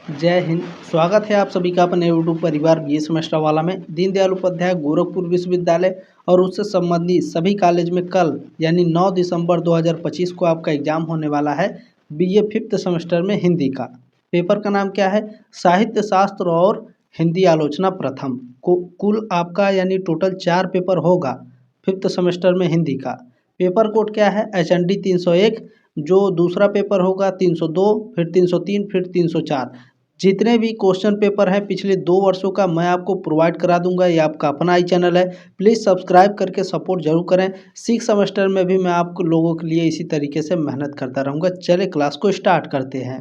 जय हिंद। स्वागत है आप सभी का अपने यूट्यूब परिवार बीए सेमेस्टर वाला में। दीनदयाल उपाध्याय गोरखपुर विश्वविद्यालय और उससे संबंधित सभी कॉलेज में कल यानी 9 दिसंबर 2025 को आपका एग्जाम होने वाला है। बीए फिफ्थ सेमेस्टर में हिंदी का पेपर का नाम क्या है? साहित्य शास्त्र और हिंदी आलोचना प्रथम। कुल आपका यानी टोटल 4 पेपर होगा फिफ्थ सेमेस्टर में हिंदी का। पेपर कोड क्या है? HND 301। जो दूसरा पेपर होगा 302, फिर 303, फिर 304। जितने भी क्वेश्चन पेपर हैं पिछले 2 वर्षों का मैं आपको प्रोवाइड करा दूंगा। ये आपका अपना ही चैनल है, प्लीज़ सब्सक्राइब करके सपोर्ट जरूर करें। 6 सेमेस्टर में भी मैं आपको लोगों के लिए इसी तरीके से मेहनत करता रहूँगा। चले क्लास को स्टार्ट करते हैं।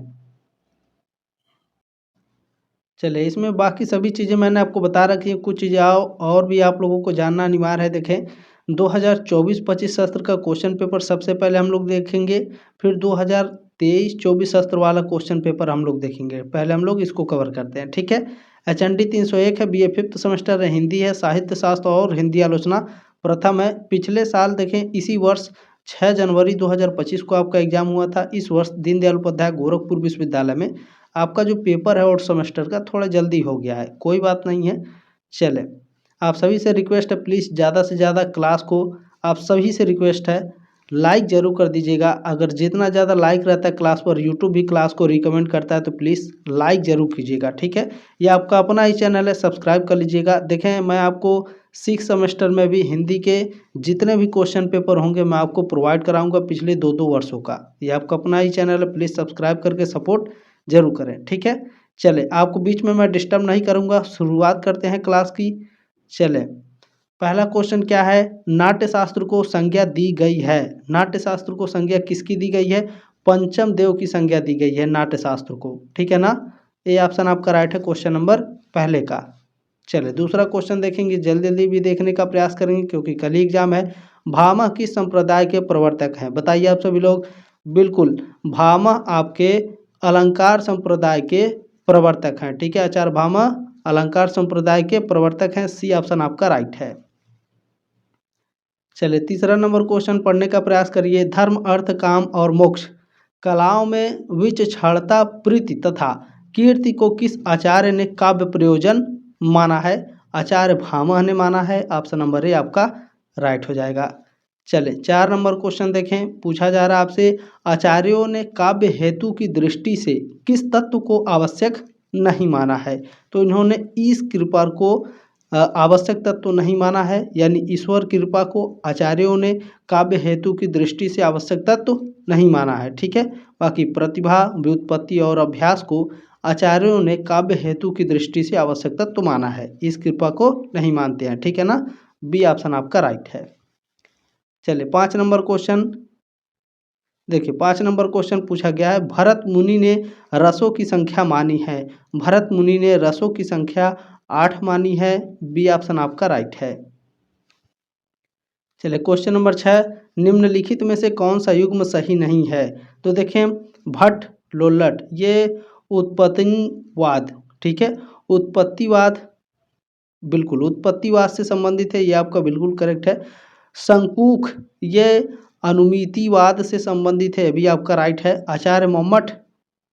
चलिए, इसमें बाकी सभी चीज़ें मैंने आपको बता रखी हैं। कुछ चीज़ें और भी आप लोगों को जानना अनिवार्य है। देखें, 2024-25 सत्र का क्वेश्चन पेपर सबसे पहले हम लोग देखेंगे, फिर 2023-24 सत्र वाला क्वेश्चन पेपर हम लोग देखेंगे। पहले हम लोग इसको कवर करते हैं, ठीक है। HND 301 है, बीए फिफ्थ सेमेस्टर है, हिंदी है, साहित्य शास्त्र और हिंदी आलोचना प्रथम है। पिछले साल देखें, इसी वर्ष 6 जनवरी 2025 को आपका एग्जाम हुआ था। इस वर्ष दीनदयाल उपाध्याय गोरखपुर विश्वविद्यालय में आपका जो पेपर है और सेमेस्टर का थोड़ा जल्दी हो गया है, कोई बात नहीं है। चले, आप सभी से रिक्वेस्ट है, प्लीज़ ज़्यादा से ज़्यादा क्लास को आप सभी से रिक्वेस्ट है लाइक ज़रूर कर दीजिएगा। अगर जितना ज़्यादा लाइक रहता है क्लास पर, यूट्यूब भी क्लास को रिकमेंड करता है, तो प्लीज़ लाइक ज़रूर कीजिएगा, ठीक है। ये आपका अपना ही चैनल है, सब्सक्राइब कर लीजिएगा। देखें, मैं आपको 6 सेमेस्टर में भी हिंदी के जितने भी क्वेश्चन पेपर होंगे मैं आपको प्रोवाइड कराऊंगा पिछले 2-2 वर्षों का। ये आपका अपना ही चैनल है, प्लीज़ सब्सक्राइब करके सपोर्ट जरूर करें, ठीक है। चले, आपको बीच में मैं डिस्टर्ब नहीं करूंगा, शुरुआत करते हैं क्लास की। चले, पहला क्वेश्चन क्या है? नाट्य शास्त्र को संज्ञा दी गई है। नाट्य शास्त्र को संज्ञा किसकी दी गई है? पंचम देव की संज्ञा दी गई है नाट्य शास्त्र को, ठीक है ना। ये ऑप्शन आपका राइट है क्वेश्चन नंबर पहले का। चले, दूसरा क्वेश्चन देखेंगे, जल्दी जल्दी भी देखने का प्रयास करेंगे क्योंकि कल ही एग्जाम है। भामह किस संप्रदाय के प्रवर्तक हैं? बताइए आप सभी लोग। बिल्कुल, भामह आपके अलंकार संप्रदाय के प्रवर्तक हैं, ठीक है। आचार्य भामह अलंकार संप्रदाय के प्रवर्तक हैं। सी ऑप्शन आपका राइट है। चलिए, तीसरा नंबर क्वेश्चन पढ़ने का प्रयास करिए। धर्म, अर्थ, काम और मोक्ष कलाओं में विचक्षणता, प्रीति तथा कीर्ति को किस आचार्य ने काव्य प्रयोजन माना है? आचार्य भामह ने माना है। ऑप्शन नंबर ए आपका राइट हो जाएगा। चले, 4 नंबर क्वेश्चन देखें। पूछा जा रहा है आपसे, आचार्यों ने काव्य हेतु की दृष्टि से किस तत्व को आवश्यक नहीं माना है? तो इन्होंने इस कृपा को आवश्यक तत्व नहीं माना है, यानी ईश्वर कृपा को आचार्यों ने काव्य हेतु की दृष्टि से आवश्यक तत्व नहीं माना है, ठीक है। बाकी प्रतिभा, व्युत्पत्ति और अभ्यास को आचार्यों ने काव्य हेतु की दृष्टि से आवश्यक तत्व माना है, इस कृपा को नहीं मानते हैं, ठीक है ना। बी ऑप्शन आपका राइट है। चलिए, 5 नंबर क्वेश्चन देखिए। 5 नंबर क्वेश्चन पूछा गया है, भरत मुनि ने रसों की संख्या मानी है। भरत मुनि ने रसों की संख्या 8 मानी है। बी ऑप्शन आपका राइट है। चलिए, क्वेश्चन नंबर 6, निम्नलिखित में से कौन सा युग्म सही नहीं है? तो देखें, भट्ट, लोल्लट ये उत्पत्तिवाद, ठीक है। उत्पत्तिवाद, बिल्कुल उत्पत्तिवाद से संबंधित है, ये आपका बिल्कुल करेक्ट है। शंकुख ये अनुमितिवाद से संबंधित है, भी आपका राइट है। आचार्य मम्मट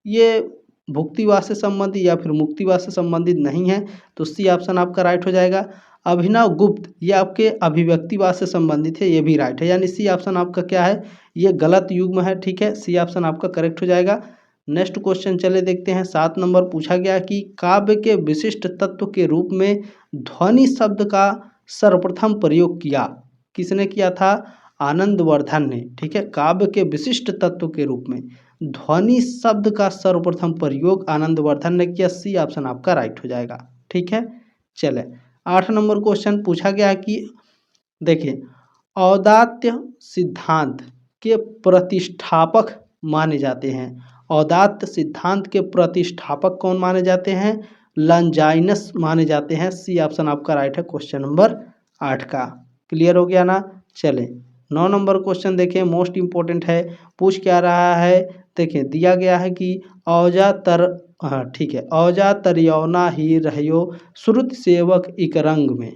ये भुक्तिवाद से संबंधित या फिर मुक्तिवाद से संबंधित नहीं है, तो सी ऑप्शन आपका राइट हो जाएगा। अभिनव गुप्त ये आपके अभिव्यक्तिवाद से संबंधित है, ये भी राइट है, यानी सी ऑप्शन आपका क्या है? ये गलत युग्म है, ठीक है। सी ऑप्शन आपका करेक्ट हो जाएगा। नेक्स्ट क्वेश्चन चले देखते हैं। 7 नंबर पूछा गया कि काव्य के विशिष्ट तत्व के रूप में ध्वनि शब्द का सर्वप्रथम प्रयोग किया किसने किया था? आनंदवर्धन ने, ठीक है। काव्य के विशिष्ट तत्व के रूप में ध्वनि शब्द का सर्वप्रथम प्रयोग आनंदवर्धन ने किया। सी ऑप्शन आपका राइट हो जाएगा, ठीक है। चले, 8 नंबर क्वेश्चन पूछा गया कि देखिए, औदात्य सिद्धांत के प्रतिष्ठापक माने जाते हैं। औदात्य सिद्धांत के प्रतिष्ठापक कौन माने जाते हैं? लंजाइनस माने जाते हैं। सी ऑप्शन आपका राइट है क्वेश्चन नंबर 8 का। क्लियर हो गया ना। चलें, 9 नंबर क्वेश्चन देखें, मोस्ट इंपॉर्टेंट है। पूछ क्या रहा है? देखिए, दिया गया है कि औजा तर हाँ ठीक है, औजा तरियौना ही रहियो श्रुत सेवक इक रंग में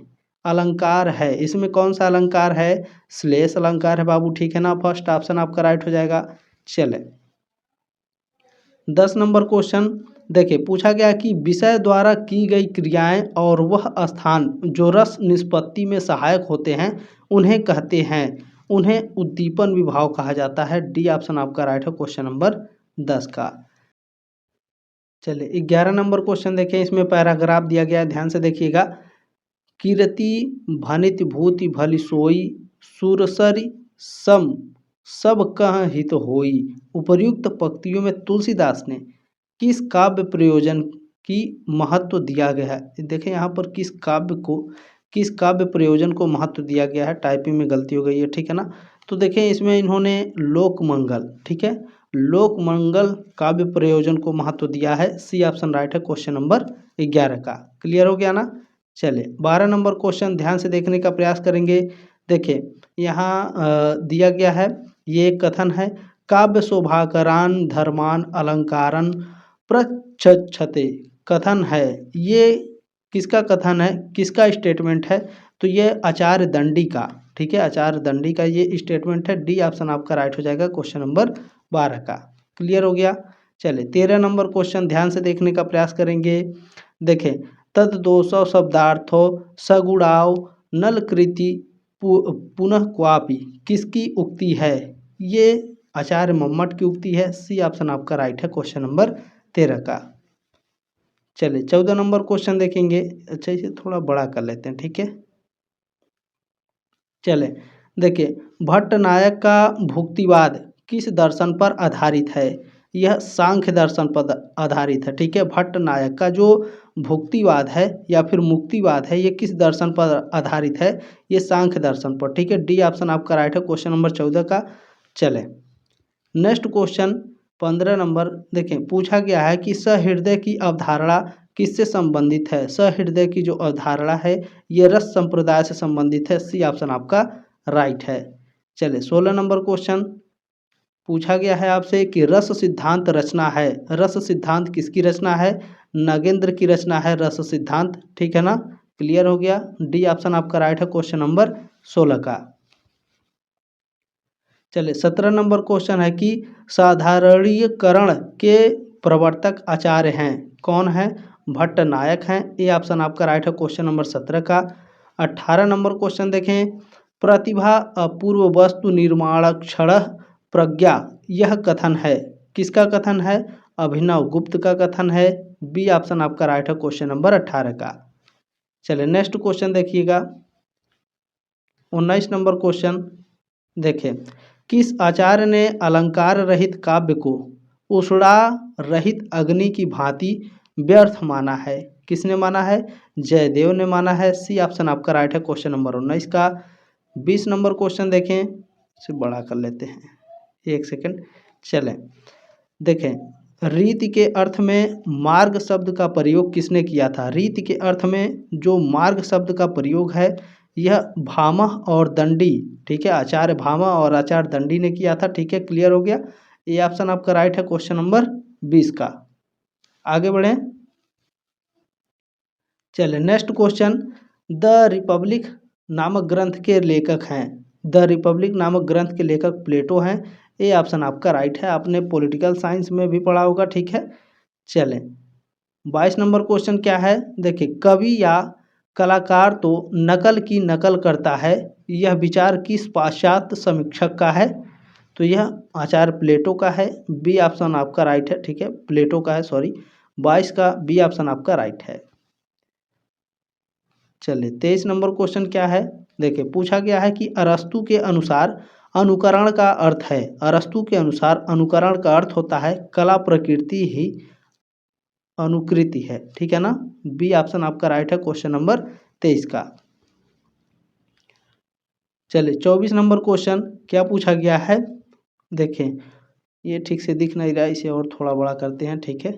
अलंकार है। इसमें कौन सा अलंकार है? श्लेष अलंकार है बाबू, ठीक है ना। फर्स्ट ऑप्शन आपका राइट हो जाएगा। चले, 10 नंबर क्वेश्चन देखिए, पूछा गया कि विषय द्वारा की गई क्रियाएं और वह स्थान जो रस निष्पत्ति में सहायक होते हैं उन्हें कहते हैं, उन्हें उद्दीपन विभाव कहा जाता है। डी ऑप्शन आपका राइट है क्वेश्चन नंबर 10 का। चलिए 11 नंबर क्वेश्चन देखें, इसमें पैराग्राफ दिया गया है, ध्यान से देखिएगा। कीरति भनित भूति भली सोई, सुरसरि सम सब कह हित होई। उपर्युक्त पंक्तियों में तुलसीदास ने किस काव्य प्रयोजन की महत्व दिया गया है? देखें यहाँ पर किस काव्य प्रयोजन को महत्व दिया गया है। टाइपिंग में गलती हो गई है, ठीक है ना। तो देखें इसमें इन्होंने लोकमंगल, ठीक है, लोकमंगल काव्य प्रयोजन को महत्व दिया है। सी ऑप्शन राइट है क्वेश्चन नंबर 11 का। क्लियर हो गया ना। चलिए 12 नंबर क्वेश्चन ध्यान से देखने का प्रयास करेंगे। देखिए यहाँ दिया गया है, ये एक कथन है, काव्य शोभाकरान धर्मान अलंकारन प्रच्छते। कथन है, ये किसका कथन है, किसका स्टेटमेंट है? तो ये आचार्य दंडी का, ठीक है, आचार्य दंडी का ये स्टेटमेंट है। डी ऑप्शन आपका राइट हो जाएगा क्वेश्चन नंबर 12 का। क्लियर हो गया। चलिए 13 नंबर क्वेश्चन ध्यान से देखने का प्रयास करेंगे। देखें, तद दोषो शब्दार्थो सगुणाव नलकृति पुनः क्वापि किसकी उक्ति है? ये आचार्य मम्मट की उक्ति है। सी ऑप्शन आपका राइट है क्वेश्चन नंबर 13 का। चलिए 14 नंबर क्वेश्चन देखेंगे। अच्छा इसे थोड़ा बड़ा कर लेते हैं, ठीक है। चले देखिए, भट्टनायक का भुक्तिवाद किस दर्शन पर आधारित है? यह सांख्य दर्शन पर आधारित है, ठीक है। भट्टनायक का जो भुक्तिवाद है या फिर मुक्तिवाद है, ये किस दर्शन पर आधारित है? ये सांख्य दर्शन पर, ठीक है। डी ऑप्शन आपका राइट है क्वेश्चन नंबर 14 का। चले नेक्स्ट क्वेश्चन 15 नंबर देखें, पूछा गया है कि सहृदय की अवधारणा किससे संबंधित है? सहृदय की जो अवधारणा है ये रस संप्रदाय से संबंधित है। सी ऑप्शन आपका राइट है। चलिए 16 नंबर क्वेश्चन पूछा गया है आपसे कि रस सिद्धांत रचना है। रस सिद्धांत किसकी रचना है? नगेंद्र की रचना है रस सिद्धांत, ठीक है ना। क्लियर हो गया। डी ऑप्शन आपका राइट है क्वेश्चन नंबर 16 का। चलिए 17 नंबर क्वेश्चन है कि साधारणीकरण के प्रवर्तक आचार्य हैं, कौन है? भट्टनायक हैं। ए ऑप्शन आपका राइट है क्वेश्चन नंबर 17 का। 18 नंबर क्वेश्चन देखें, प्रतिभा अपूर्व वस्तु निर्माण क्षण प्रज्ञा, यह कथन है, किसका कथन है? अभिनव गुप्त का कथन है। बी ऑप्शन आपका राइट है क्वेश्चन नंबर 18 का। चलिए नेक्स्ट क्वेश्चन देखिएगा 19 नंबर क्वेश्चन देखें, किस आचार्य ने अलंकार रहित काव्य को उषड़ा रहित अग्नि की भांति व्यर्थ माना है? किसने माना है? जयदेव ने माना है। सी ऑप्शन आपका राइट है क्वेश्चन नंबर 19 का। 20 नंबर क्वेश्चन देखें, इसे बड़ा कर लेते हैं, एक सेकंड। चलें देखें, रीति के अर्थ में मार्ग शब्द का प्रयोग किसने किया था? रीति के अर्थ में जो मार्ग शब्द का प्रयोग है यह भामह और दंडी, ठीक है, आचार्य भामह और आचार्य दंडी ने किया था, ठीक है। क्लियर हो गया। ये ऑप्शन आपका राइट है क्वेश्चन नंबर 20 का। आगे बढ़ें। चलिए नेक्स्ट क्वेश्चन, द रिपब्लिक नामक ग्रंथ के लेखक हैं। द रिपब्लिक नामक ग्रंथ के लेखक प्लेटो हैं। ये ऑप्शन आपका राइट है, आपने पॉलिटिकल साइंस में भी पढ़ा होगा, ठीक है। चलें 22 नंबर क्वेश्चन क्या है? देखिए, कवि या कलाकार तो नकल की नकल करता है, यह विचार किस पाश्चात्य समीक्षक का है? तो यह आचार्य प्लेटो का है। बी ऑप्शन आपका राइट है, ठीक है, प्लेटो का है, सॉरी 22 का बी ऑप्शन आपका राइट है। चलिए 23 नंबर क्वेश्चन क्या है? देखिए, पूछा गया है कि अरस्तु के अनुसार अनुकरण का अर्थ है। अरस्तु के अनुसार अनुकरण का अर्थ होता है कला प्रकृति ही अनुकृति है, ठीक है ना। बी ऑप्शन आपका राइट है क्वेश्चन नंबर 23 का। चलिए 24 नंबर क्वेश्चन क्या पूछा गया है? देखें, ये ठीक से दिख नहीं रहा, इसे और थोड़ा बड़ा करते हैं, ठीक है।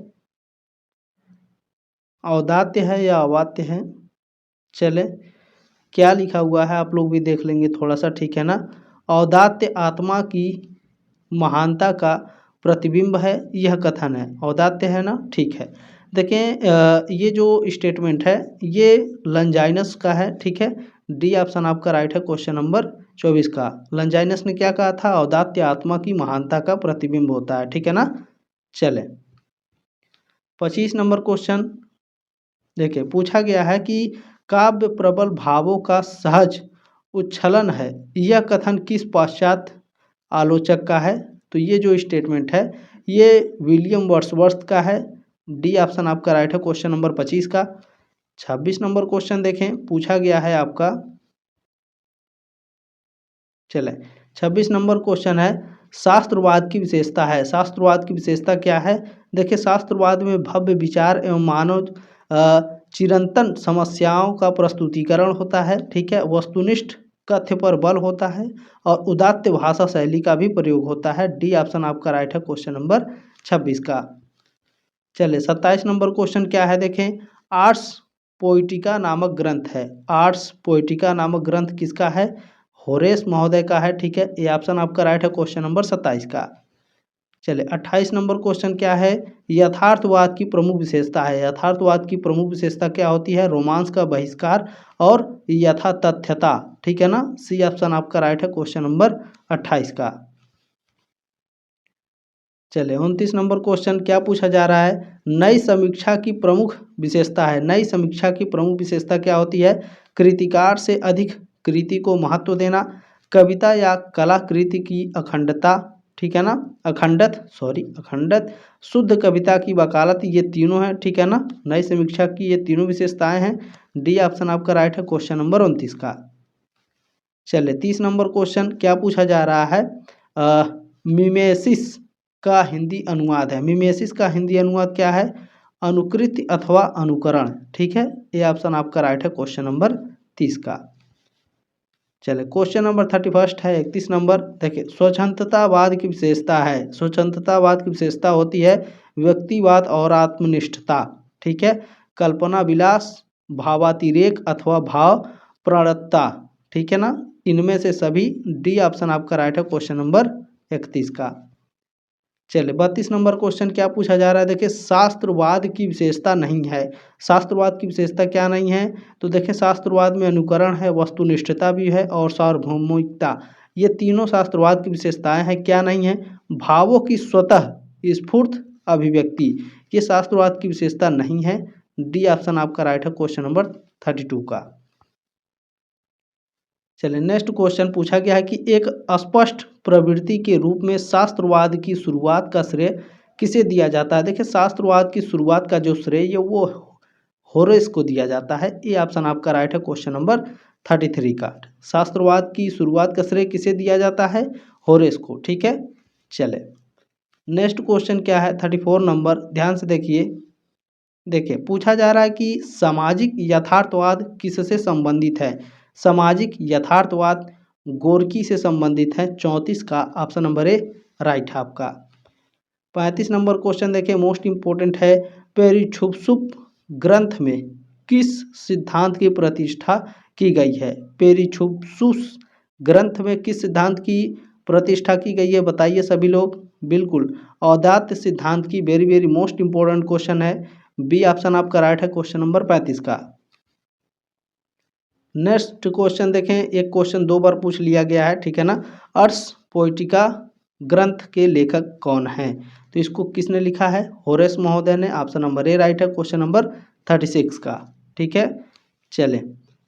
औदात्य है या अवात्य है? चले क्या लिखा हुआ है आप लोग भी देख लेंगे थोड़ा सा, ठीक है ना। औदात्य आत्मा की महानता का प्रतिबिंब है, यह कथन है। औदात्य है ना, ठीक है। देखें ये जो स्टेटमेंट है ये लंजाइनस का है, ठीक है। डी ऑप्शन आपका राइट है क्वेश्चन नंबर 24 का। लंजाइनस ने क्या कहा था? औदात्य आत्मा की महानता का प्रतिबिंब होता है, ठीक है ना। चले 25 नंबर क्वेश्चन देखिए, पूछा गया है कि काव्य प्रबल भावों का सहज उच्छलन है, यह कथन किस पाश्चात्य आलोचक का है? तो ये जो स्टेटमेंट है ये विलियम वर्ड्सवर्थ का है। डी ऑप्शन आपका राइट है क्वेश्चन नंबर 25 का। 26 नंबर क्वेश्चन देखें, पूछा गया है आपका, चले 26 नंबर क्वेश्चन है, शास्त्रवाद की विशेषता है। शास्त्रवाद की विशेषता क्या है? देखिए, शास्त्रवाद में भव्य विचार एवं मानव चिरंतन समस्याओं का प्रस्तुतिकरण होता है, ठीक है, वस्तुनिष्ठ तथ्य पर बल होता है और उदात्त भाषा शैली का भी प्रयोग होता है। डी ऑप्शन आपका राइट है क्वेश्चन नंबर 26 का। चलिए 27 नंबर क्वेश्चन क्या है देखें, आर्ट्स पोइटिका नामक ग्रंथ है। आर्ट्स पोइटिका नामक ग्रंथ किसका है? होरेस महोदय का है, ठीक है, ये ऑप्शन आपका राइट है क्वेश्चन नंबर 27 का। चलिए 28 नंबर क्वेश्चन क्या है, यथार्थवाद की प्रमुख विशेषता है। यथार्थवाद की प्रमुख विशेषता क्या होती है? रोमांस का बहिष्कार और यथातथ्यता, ठीक है ना। सी ऑप्शन आपका राइट है क्वेश्चन नंबर 28 का। चलिए 29 नंबर क्वेश्चन क्या पूछा जा रहा है, नई समीक्षा की प्रमुख विशेषता है। नई समीक्षा की प्रमुख विशेषता क्या होती है? कृतिकार से अधिक कृति को महत्व देना, कविता या कलाकृति की अखंडता, ठीक है ना, अखंडत, शुद्ध कविता की वकालत, ये तीनों हैं, ठीक है ना। नई समीक्षा की ये तीनों विशेषताएं हैं। डी ऑप्शन आपका राइट है क्वेश्चन नंबर 29 का। चलिए 30 नंबर क्वेश्चन क्या पूछा जा रहा है, मिमेसिस का हिंदी अनुवाद है। मिमेसिस का हिंदी अनुवाद क्या है? अनुकृति अथवा अनुकरण, ठीक है, ये ऑप्शन आपका राइट है क्वेश्चन नंबर 30 का। चलिए क्वेश्चन नंबर 31 है, 31 नंबर देखिए, स्वच्छंदतावाद की विशेषता है। स्वच्छंदतावाद की विशेषता होती है व्यक्तिवाद और आत्मनिष्ठता, ठीक है, कल्पना विलास, भावातिरेक अथवा भाव प्रवणता, ठीक है ना, इनमें से सभी। डी ऑप्शन आपका राइट है क्वेश्चन नंबर 31 का। चलिए 32 नंबर क्वेश्चन क्या पूछा जा रहा है, देखिए, शास्त्रवाद की विशेषता नहीं है। शास्त्रवाद की विशेषता क्या नहीं है? तो देखिए, शास्त्रवाद में अनुकरण है, वस्तुनिष्ठता भी है और सार्वभौमिकता, ये तीनों शास्त्रवाद की विशेषताएं हैं। क्या नहीं है? भावों की स्वतः स्फूर्त अभिव्यक्ति, ये शास्त्रवाद की विशेषता नहीं है। डी ऑप्शन आपका राइट है क्वेश्चन नंबर 32 का। चलिए नेक्स्ट क्वेश्चन पूछा गया है कि एक स्पष्ट प्रवृत्ति के रूप में शास्त्रवाद की शुरुआत का श्रेय किसे दिया जाता है? देखिए, शास्त्रवाद की शुरुआत का जो श्रेय है वो होरेस को दिया जाता है। ये ऑप्शन आपका राइट है क्वेश्चन नंबर 33 का। शास्त्रवाद की शुरुआत का श्रेय किसे दिया जाता है? होरेस को, ठीक है। चले नेक्स्ट क्वेश्चन क्या है, 34 नंबर, ध्यान से देखिए पूछा जा रहा है कि सामाजिक यथार्थवाद किससे संबंधित है? सामाजिक यथार्थवाद गोरकी से संबंधित है। 34 का ऑप्शन नंबर ए राइट है आपका। 35 नंबर क्वेश्चन देखिए, मोस्ट इंपोर्टेंट है, पेरिछुपसुप ग्रंथ में किस सिद्धांत की प्रतिष्ठा की गई है? पेरिछुपसुस ग्रंथ में किस सिद्धांत की प्रतिष्ठा की गई है? बताइए सभी लोग। बिल्कुल, औदात्य सिद्धांत की। Very very most important question है। बी ऑप्शन आपका राइट है क्वेश्चन नंबर 35 का। नेक्स्ट क्वेश्चन देखें, एक क्वेश्चन 2 बार पूछ लिया गया है, ठीक है ना। आर्ट्स पोइटिका ग्रंथ के लेखक कौन हैं? तो इसको किसने लिखा है? होरेस महोदय ने। ऑप्शन नंबर ए राइट है क्वेश्चन नंबर 36 का, ठीक है। चले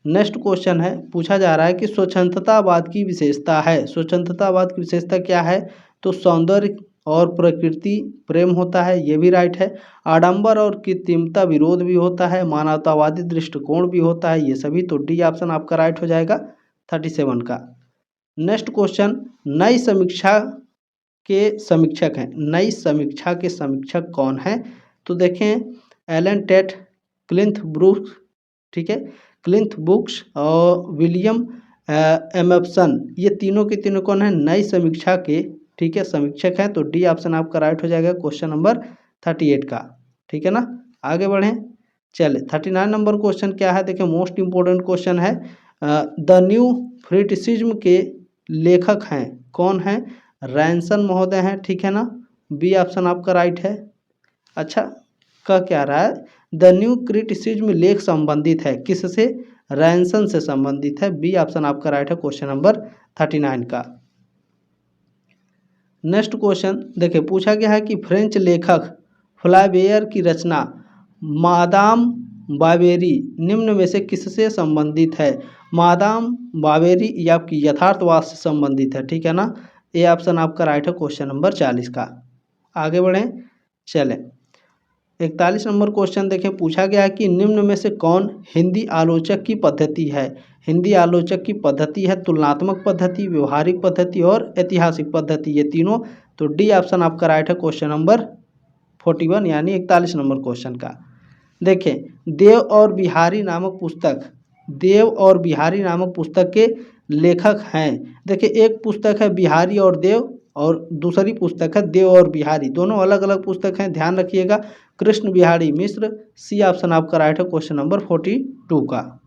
नेक्स्ट क्वेश्चन है, पूछा जा रहा है कि स्वच्छंदतावाद की विशेषता है। स्वच्छंदतावाद की विशेषता क्या है? तो सौंदर्य और प्रकृति प्रेम होता है, ये भी राइट है। आडंबर और कृत्रिमता विरोध भी होता है, मानवतावादी दृष्टिकोण भी होता है, ये सभी। तो डी ऑप्शन आपका राइट हो जाएगा 37 का। नेक्स्ट क्वेश्चन, नई समीक्षा के समीक्षक हैं। नई समीक्षा के समीक्षक कौन हैं? तो देखें, एलन टेट, क्लिंथ ब्रूक्स, ठीक है, क्लिंथ बुक्स और विलियम एमएप्सन, ये तीनों के तीनों कौन है? नई समीक्षा के, ठीक है, समीक्षक हैं। तो डी ऑप्शन आपका राइट हो जाएगा क्वेश्चन नंबर 38 का, ठीक है ना। आगे बढ़ें, चले 39 नंबर क्वेश्चन क्या है, देखिए मोस्ट इंपोर्टेंट क्वेश्चन है, द न्यू क्रिटिसिज्म के लेखक हैं, कौन हैं? रैनसन महोदय हैं, ठीक है ना। बी ऑप्शन आपका राइट है। अच्छा, कह क्या रहा है, द न्यू क्रिटिसिज्म लेख संबंधित है किससे? रैनसन से संबंधित है। बी ऑप्शन आपका राइट है क्वेश्चन नंबर 39 का। नेक्स्ट क्वेश्चन देखिए, पूछा गया है कि फ्रेंच लेखक फ्लाबेयर की रचना मादाम बावेरी निम्न में से किससे संबंधित है? मादाम बावेरी ये आपकी यथार्थवाद से संबंधित है, ठीक है ना। ये ऑप्शन आपका राइट है क्वेश्चन नंबर 40 का। आगे बढ़ें, चलें 41 नंबर क्वेश्चन देखें। पूछा गया है कि निम्न में से कौन हिंदी आलोचक की पद्धति है? हिंदी आलोचक की पद्धति है तुलनात्मक पद्धति, व्यवहारिक पद्धति और ऐतिहासिक पद्धति, ये तीनों। तो डी ऑप्शन आपका राइट है क्वेश्चन नंबर 41 यानी 41 नंबर क्वेश्चन का। देखें देव और बिहारी नामक पुस्तक, देव और बिहारी नामक पुस्तक के लेखक हैं। देखिए एक पुस्तक है बिहारी और देव और दूसरी पुस्तक है देव और बिहारी, दोनों अलग अलग पुस्तक हैं, ध्यान रखिएगा। कृष्ण बिहारी मिश्र, सी ऑप्शन आपका राइट है क्वेश्चन नंबर 42 का।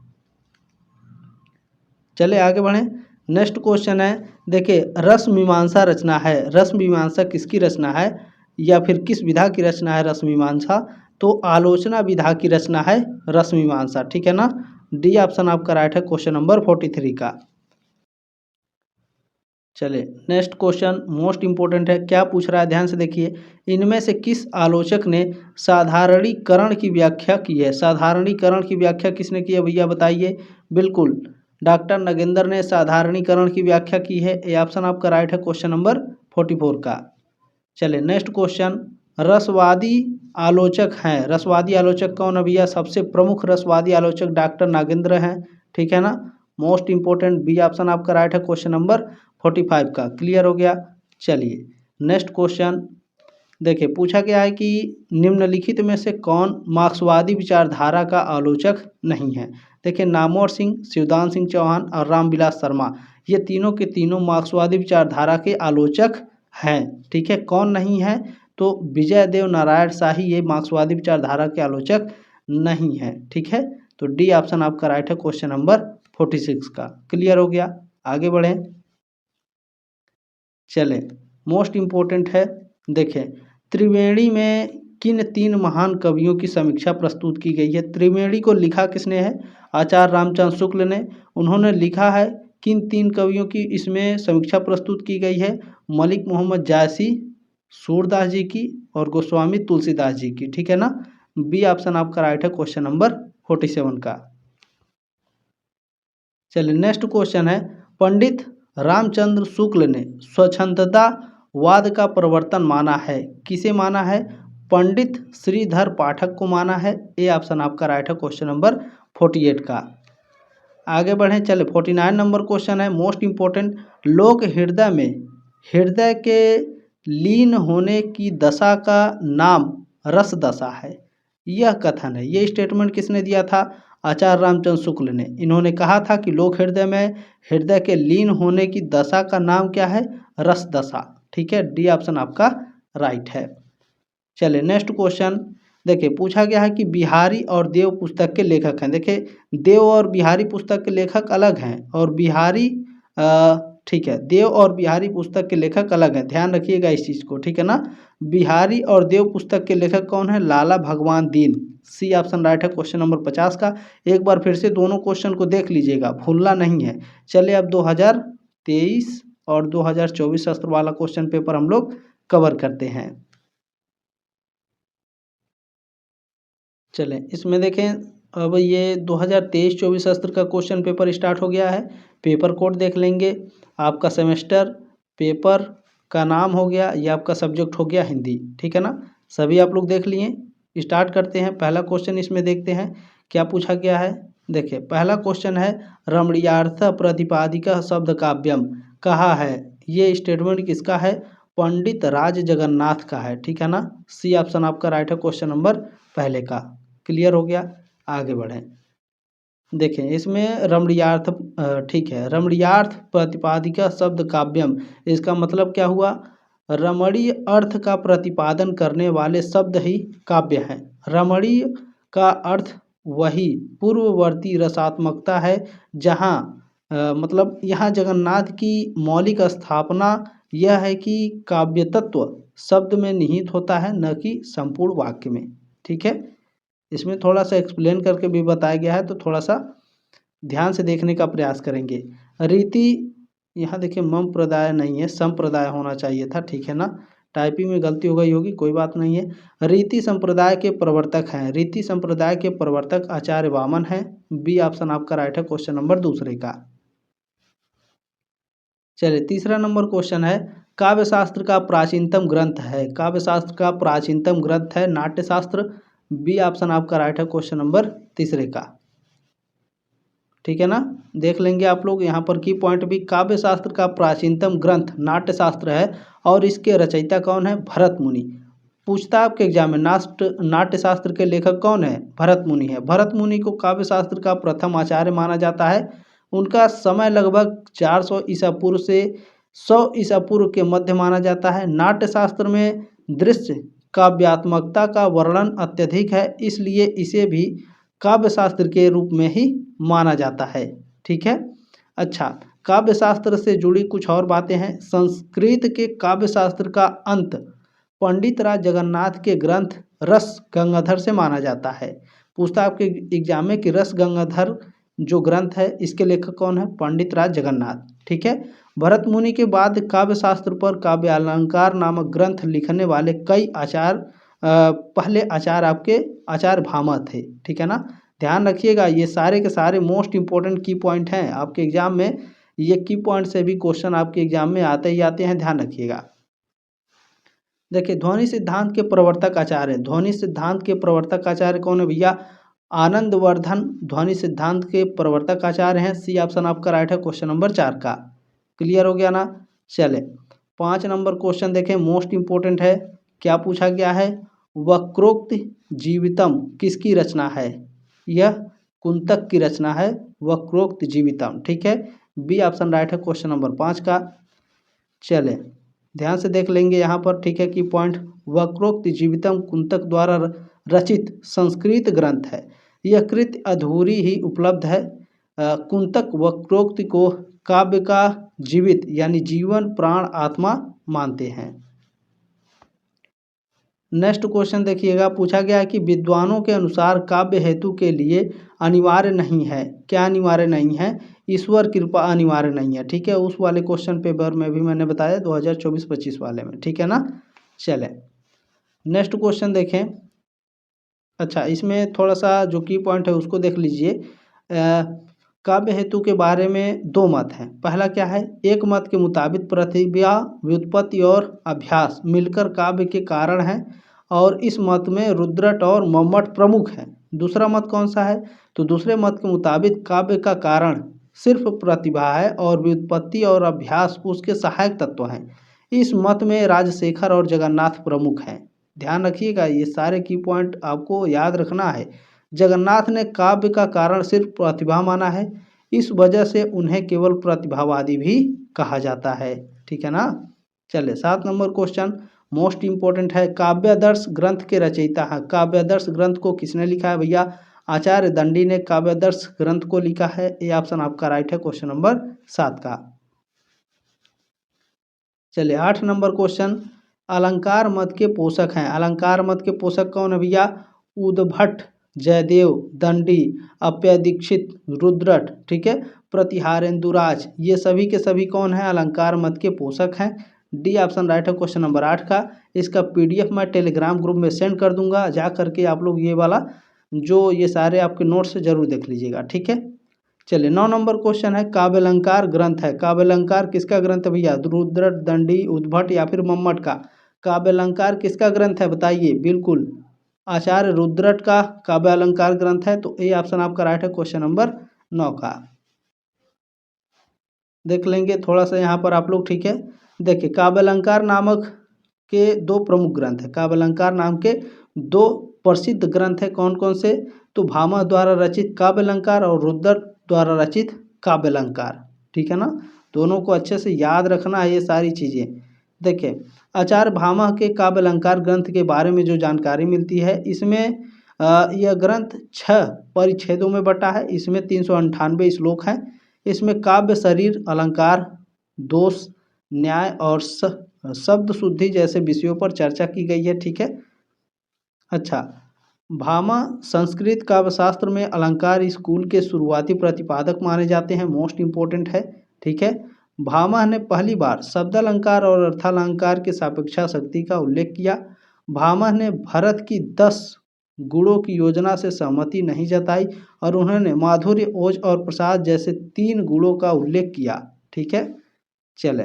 चले आगे बढ़ें, नेक्स्ट क्वेश्चन है। देखिए रस मीमांसा रचना है, रस मीमांसा किसकी रचना है या फिर किस विधा की रचना है रस मीमांसा? तो आलोचना विधा की रचना है रस मीमांसा, ठीक है ना। डी ऑप्शन आपका राइट है क्वेश्चन नंबर 43 का। चलिए नेक्स्ट क्वेश्चन मोस्ट इंपॉर्टेंट है, क्या पूछ रहा है ध्यान से देखिए। इनमें से किस आलोचक ने साधारणीकरण की व्याख्या की है? साधारणीकरण की व्याख्या किसने की है भैया बताइए? बिल्कुल डॉक्टर नगेंद्र ने साधारणीकरण की व्याख्या की है। ये ऑप्शन आपका राइट है क्वेश्चन नंबर 44 का। चलिए नेक्स्ट क्वेश्चन, रसवादी आलोचक हैं, रसवादी आलोचक कौन है भैया? सबसे प्रमुख रसवादी आलोचक डॉक्टर नागेंद्र हैं, ठीक है ना। मोस्ट इंपोर्टेंट बी ऑप्शन आपका राइट है क्वेश्चन नंबर 45 का। क्लियर हो गया। चलिए नेक्स्ट क्वेश्चन देखिए, पूछा गया है कि निम्नलिखित में से कौन मार्क्सवादी विचारधारा का आलोचक नहीं है? देखिए नामवर सिंह, शिवदान सिंह चौहान और रामविलास शर्मा, ये तीनों के तीनों मार्क्सवादी विचारधारा के आलोचक हैं, ठीक है। कौन नहीं है? तो विजय देव नारायण शाही ये मार्क्सवादी विचारधारा के आलोचक नहीं है, ठीक है। तो डी ऑप्शन आपका राइट है क्वेश्चन नंबर 46 का। क्लियर हो गया। आगे बढ़ें, चलें मोस्ट इम्पोर्टेंट है। देखें त्रिवेणी में किन तीन महान कवियों की समीक्षा प्रस्तुत की गई है? त्रिवेणी को लिखा किसने है? आचार्य रामचंद्र शुक्ल ने। उन्होंने लिखा है किन तीन कवियों की इसमें समीक्षा प्रस्तुत की गई है? मलिक मोहम्मद जायसी, सूरदास जी की और गोस्वामी तुलसीदास जी की, ठीक है ना। बी ऑप्शन आपका राइट है क्वेश्चन नंबर 47 का। चलिए नेक्स्ट क्वेश्चन है, पंडित रामचंद्र शुक्ल ने स्वच्छंदता वाद का प्रवर्तन माना है, किसे माना है? पंडित श्रीधर पाठक को माना है। ए ऑप्शन आपका राइट है क्वेश्चन नंबर 48 का। आगे बढ़ें, चले 49 नंबर क्वेश्चन है मोस्ट इम्पोर्टेंट, लोक हृदय में हृदय के लीन होने की दशा का नाम रस दशा है, यह कथन है, ये स्टेटमेंट किसने दिया था? आचार्य रामचंद्र शुक्ल ने। इन्होंने कहा था कि लोक हृदय में हृदय के लीन होने की दशा का नाम क्या है? रस दशा, ठीक है। डी ऑप्शन आपका राइट है। चलिए नेक्स्ट क्वेश्चन देखिए, पूछा गया है कि बिहारी और देव पुस्तक के लेखक हैं। देखिए देव और बिहारी पुस्तक के लेखक अलग हैं और बिहारी ठीक है, देव और बिहारी पुस्तक के लेखक अलग हैं, ध्यान रखिएगा इस चीज़ को, ठीक है ना। बिहारी और देव पुस्तक के लेखक कौन है? लाला भगवान दीन। सी ऑप्शन राइट है क्वेश्चन नंबर 50 का। एक बार फिर से दोनों क्वेश्चन को देख लीजिएगा, भूलना नहीं है। चलिए अब 2023 और 2024 शास्त्र वाला क्वेश्चन पेपर हम लोग कवर करते हैं। चलें इसमें देखें, अब ये 2023-24 शास्त्र का क्वेश्चन पेपर स्टार्ट हो गया है। पेपर कोड देख लेंगे, आपका सेमेस्टर पेपर का नाम हो गया, ये आपका सब्जेक्ट हो गया हिंदी, ठीक है ना। सभी आप लोग देख लिए। स्टार्ट करते हैं, पहला क्वेश्चन इसमें देखते हैं क्या पूछा गया है। देखिए पहला क्वेश्चन है, रमणीयार्थ प्रतिपादिका शब्द काव्यम कहा है, ये स्टेटमेंट किसका है? पंडित राज जगन्नाथ का है, ठीक है ना। सी ऑप्शन आपका राइट है क्वेश्चन नंबर पहले का। क्लियर हो गया। आगे बढ़ें, देखें इसमें रमणीयार्थ, ठीक है, रमणीयार्थ प्रतिपादिका शब्द काव्यम, इसका मतलब क्या हुआ? रमणीय अर्थ का प्रतिपादन करने वाले शब्द ही काव्य हैं। रमणीय का अर्थ वही पूर्ववर्ती रसात्मकता है जहाँ मतलब यहाँ जगन्नाथ की मौलिक स्थापना यह है कि काव्य तत्व शब्द में निहित होता है, न कि संपूर्ण वाक्य में, ठीक है। इसमें थोड़ा सा एक्सप्लेन करके भी बताया गया है, तो थोड़ा सा ध्यान से देखने का प्रयास करेंगे। रीति, यहाँ देखिए मम प्रदाय नहीं है, संप्रदाय होना चाहिए था, ठीक है ना। टाइपिंग में गलती हो गई होगी, कोई बात नहीं है। रीति संप्रदाय के प्रवर्तक हैं, रीति संप्रदाय के प्रवर्तक आचार्य वामन हैं। बी ऑप्शन आपका राइट है क्वेश्चन नंबर दूसरे का। चलिए तीसरा नंबर क्वेश्चन है, काव्य शास्त्र का प्राचीनतम ग्रंथ है, काव्य शास्त्र का प्राचीनतम ग्रंथ है नाट्य शास्त्र। बी ऑप्शन आपका राइट है क्वेश्चन नंबर तीसरे का। ठीक है ना, देख लेंगे आप लोग यहाँ पर की पॉइंट भी। काव्य शास्त्र का प्राचीनतम ग्रंथ नाट्य शास्त्र है और इसके रचयिता कौन है? भरत मुनि। पूछता है आपके एग्जाम में, नाट्य शास्त्र के लेखक कौन है? भरत मुनि है। भरत मुनि को काव्य शास्त्र का प्रथम आचार्य माना जाता है। उनका समय लगभग 400 ईसा पूर्व से 100 ईसा पूर्व के मध्य माना जाता है। नाट्य शास्त्र में दृश्य काव्यात्मकता का वर्णन अत्यधिक है, इसलिए इसे भी काव्य शास्त्र के रूप में ही माना जाता है। ठीक है, अच्छा, काव्य शास्त्र से जुड़ी कुछ और बातें हैं। संस्कृत के काव्य शास्त्र का अंत पंडित राज जगन्नाथ के ग्रंथ रस गंगाधर से माना जाता है। पूछता आपके एग्जाम में कि रस गंगाधर जो ग्रंथ है इसके लेखक कौन है? पंडित राज जगन्नाथ। ठीक है, भरत मुनि के बाद काव्य शास्त्र पर काव्य अलंकार नामक ग्रंथ लिखने वाले कई आचार्य पहले आचार्य आपके आचार्य भामा थे। ठीक है ना, ध्यान रखिएगा, ये सारे के सारे मोस्ट इंपॉर्टेंट की पॉइंट हैं आपके एग्जाम में। ये की पॉइंट से भी क्वेश्चन आपके एग्जाम में आते ही आते हैं, ध्यान रखिएगा। देखिए, ध्वनि सिद्धांत के प्रवर्तक आचार्य, ध्वनि सिद्धांत के प्रवर्तक आचार्य कौन है भैया? आनंदवर्धन ध्वनि सिद्धांत के प्रवर्तक आचार्य हैं। सी ऑप्शन आपका राइट है क्वेश्चन नंबर 4 का। क्लियर हो गया ना। चले 5 नंबर क्वेश्चन देखें, मोस्ट इंपॉर्टेंट है। क्या पूछा गया है? वक्रोक्त जीवितम किसकी रचना है? यह कुंतक की रचना है, वक्रोक्त जीवितम। ठीक है, बी ऑप्शन राइट है क्वेश्चन नंबर 5 का। चले ध्यान से देख लेंगे यहाँ पर। ठीक है, की पॉइंट, वक्रोक्त जीवितम कुंतक द्वारा रचित संस्कृत ग्रंथ है। यह कृति अधूरी ही उपलब्ध है। कुंतक वक्रोक्त को काव्य का जीवित यानी जीवन प्राण आत्मा मानते हैं। नेक्स्ट क्वेश्चन देखिएगा, पूछा गया है कि विद्वानों के अनुसार काव्य हेतु के लिए अनिवार्य नहीं है। क्या अनिवार्य नहीं है? ईश्वर कृपा अनिवार्य नहीं है। ठीक है, उस वाले क्वेश्चन पेपर में भी मैंने बताया 2024-25 वाले में। ठीक है ना, चले नेक्स्ट क्वेश्चन देखें। अच्छा, इसमें थोड़ा सा जो की पॉइंट है उसको देख लीजिए। काव्य हेतु के बारे में 2 मत हैं। पहला क्या है? एक मत के मुताबिक प्रतिभा, व्युत्पत्ति और अभ्यास मिलकर काव्य के कारण हैं और इस मत में रुद्रट और मम्मट प्रमुख हैं। दूसरा मत कौन सा है? तो दूसरे मत के मुताबिक काव्य का कारण सिर्फ प्रतिभा है और व्युत्पत्ति और अभ्यास उसके सहायक तत्व हैं। इस मत में राजशेखर और जगन्नाथ प्रमुख हैं। ध्यान रखिएगा, ये सारे की पॉइंट आपको याद रखना है। जगन्नाथ ने काव्य का कारण सिर्फ प्रतिभा माना है, इस वजह से उन्हें केवल प्रतिभावादी भी कहा जाता है। ठीक है ना, चलिए 7 नंबर क्वेश्चन मोस्ट इंपॉर्टेंट है। काव्यादर्श ग्रंथ के रचयिता हैं। काव्यादर्श ग्रंथ को किसने लिखा है भैया? आचार्य दंडी ने काव्यादर्श ग्रंथ को लिखा है। ये ऑप्शन आपका राइट है क्वेश्चन नंबर 7 का। चलिए 8 नंबर क्वेश्चन, अलंकार मत के पोषक हैं। अलंकार मत के पोषक कौन है भैया? उद्भट, जयदेव, दंडी, अप्यदीक्षित, रुद्रट। ठीक है, प्रतिहारेंदुराज, ये सभी के सभी कौन है? अलंकार मत के पोषक हैं। डी ऑप्शन राइट है क्वेश्चन नंबर 8 का। इसका पीडीएफ मैं टेलीग्राम ग्रुप में सेंड कर दूंगा, जा करके आप लोग ये वाला जो ये सारे आपके नोट्स जरूर देख लीजिएगा। ठीक है, चलिए 9 नंबर क्वेश्चन है, काव्यालंकार ग्रंथ है। काव्यालंकार किसका ग्रंथ है भैया? रुद्रट, दंडी, उद्भट या फिर मम्मट का? काव्यालंकार किसका ग्रंथ है बताइए? बिल्कुल आचार्य रुद्रट का काव्यालंकार ग्रंथ है। तो ए ऑप्शन आपका राइट है क्वेश्चन नंबर 9 का। देख लेंगे थोड़ा सा यहाँ पर आप लोग। ठीक है, देखिए काव्यालंकार नामक के 2 प्रमुख ग्रंथ है। काव्यालंकार नाम के 2 प्रसिद्ध ग्रंथ है। कौन कौन से? तो भामा द्वारा रचित काव्यालंकार और रुद्रट द्वारा रचित काव्यालंकार। ठीक है ना, दोनों को अच्छे से याद रखना है ये सारी चीज़ें। देखिए, आचार्य भामा के काव्यालंकार ग्रंथ के बारे में जो जानकारी मिलती है, इसमें यह ग्रंथ 6 परिच्छेदों में बटा है। इसमें 398 श्लोक हैं। इसमें काव्य, शरीर, अलंकार, दोष, न्याय और शब्द शुद्धि जैसे विषयों पर चर्चा की गई है। ठीक है, अच्छा, भामा संस्कृत काव्यशास्त्र में अलंकार स्कूल के शुरुआती प्रतिपादक माने जाते हैं। मोस्ट इंपॉर्टेंट है। ठीक है, भामह ने पहली बार शब्दालंकार और अर्थालंकार के सापेक्षा शक्ति का उल्लेख किया। भामह ने भरत की 10 गुणों की योजना से सहमति नहीं जताई और उन्होंने माधुर्य, ओज और प्रसाद जैसे 3 गुणों का उल्लेख किया। ठीक है, चले।